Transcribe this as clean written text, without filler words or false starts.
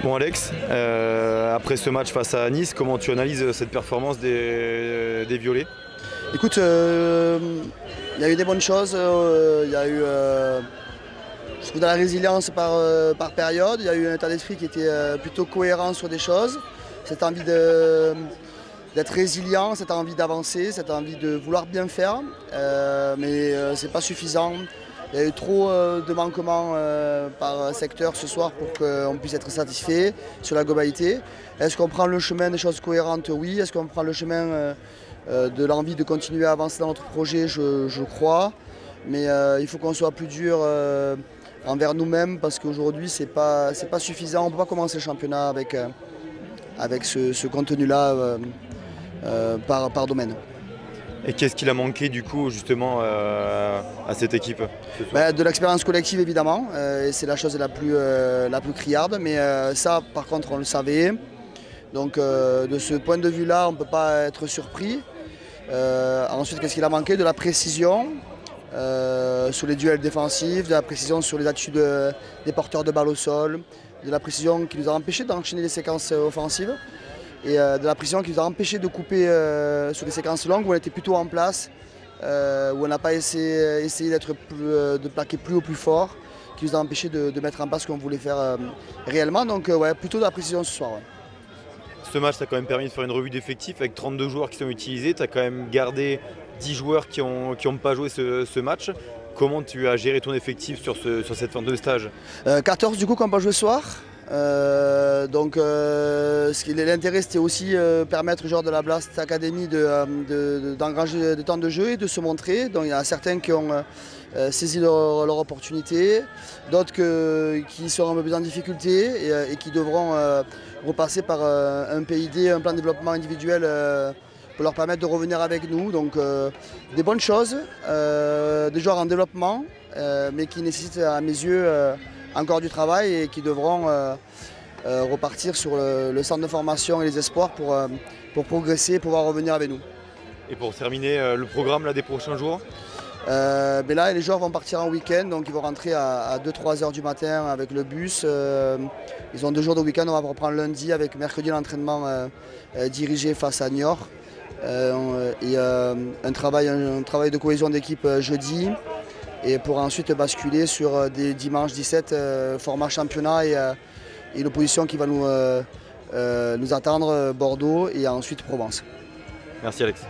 Bon Alex, après ce match face à Nice, comment tu analyses cette performance des Violets? Écoute, il y a eu des bonnes choses, il y a eu je trouve de la résilience par période, il y a eu un état d'esprit qui était plutôt cohérent sur des choses, cette envie d'être résilient, cette envie d'avancer, cette envie de vouloir bien faire, mais c'est pas suffisant. Il y a eu trop de manquements par secteur ce soir pour qu'on puisse être satisfait sur la globalité. Est-ce qu'on prend le chemin des choses cohérentes? Oui. Est-ce qu'on prend le chemin de l'envie de continuer à avancer dans notre projet? Je crois. Mais il faut qu'on soit plus dur envers nous-mêmes parce qu'aujourd'hui, c'est pas suffisant. On ne peut pas commencer le championnat avec ce contenu-là par domaine. Et qu'est-ce qu'il a manqué du coup justement à cette équipe ce soir? De l'expérience collective évidemment, et c'est la chose la plus criarde, mais ça par contre on le savait. Donc de ce point de vue-là, on ne peut pas être surpris. Ensuite, qu'est-ce qu'il a manqué? De la précision sur les duels défensifs, de la précision sur les attitudes des porteurs de balles au sol, de la précision qui nous a empêché d'enchaîner les séquences offensives. Et de la précision qui nous a empêché de couper sur des séquences longues où on était plutôt en place, où on n'a pas essayé de plaquer plus haut, plus fort, qui nous a empêché de mettre en place ce qu'on voulait faire réellement. Donc ouais, plutôt de la précision ce soir. Ouais. Ce match t'a quand même permis de faire une revue d'effectifs avec 32 joueurs qui sont utilisés. Tu as quand même gardé 10 joueurs qui ont pas joué ce match. Comment tu as géré ton effectif sur cette fin de stage? 14 du coup qui n'ont pas joué ce soir. L'intérêt c'était aussi permettre aux joueurs de la Blast Academy d'engranger des temps de jeu et de se montrer. Donc il y en a certains qui ont saisi leur opportunité, d'autres qui seront un peu plus en difficulté et qui devront repasser par un PID, un plan de développement individuel pour leur permettre de revenir avec nous. Donc des bonnes choses, des joueurs en développement, mais qui nécessitent à mes yeux encore du travail et qui devront repartir sur le centre de formation et les espoirs pour progresser et pouvoir revenir avec nous. Et pour terminer, le programme là, des prochains jours? Mais là, les joueurs vont partir en week-end, donc ils vont rentrer à 2-3 heures du matin avec le bus. Ils ont 2 jours de week-end, on va reprendre lundi avec mercredi l'entraînement dirigé face à Niort. Et un travail de cohésion d'équipe jeudi. Et pour ensuite basculer sur des dimanches 17 format championnat et l'opposition qui va nous attendre, Bordeaux et ensuite Provence. Merci Alex.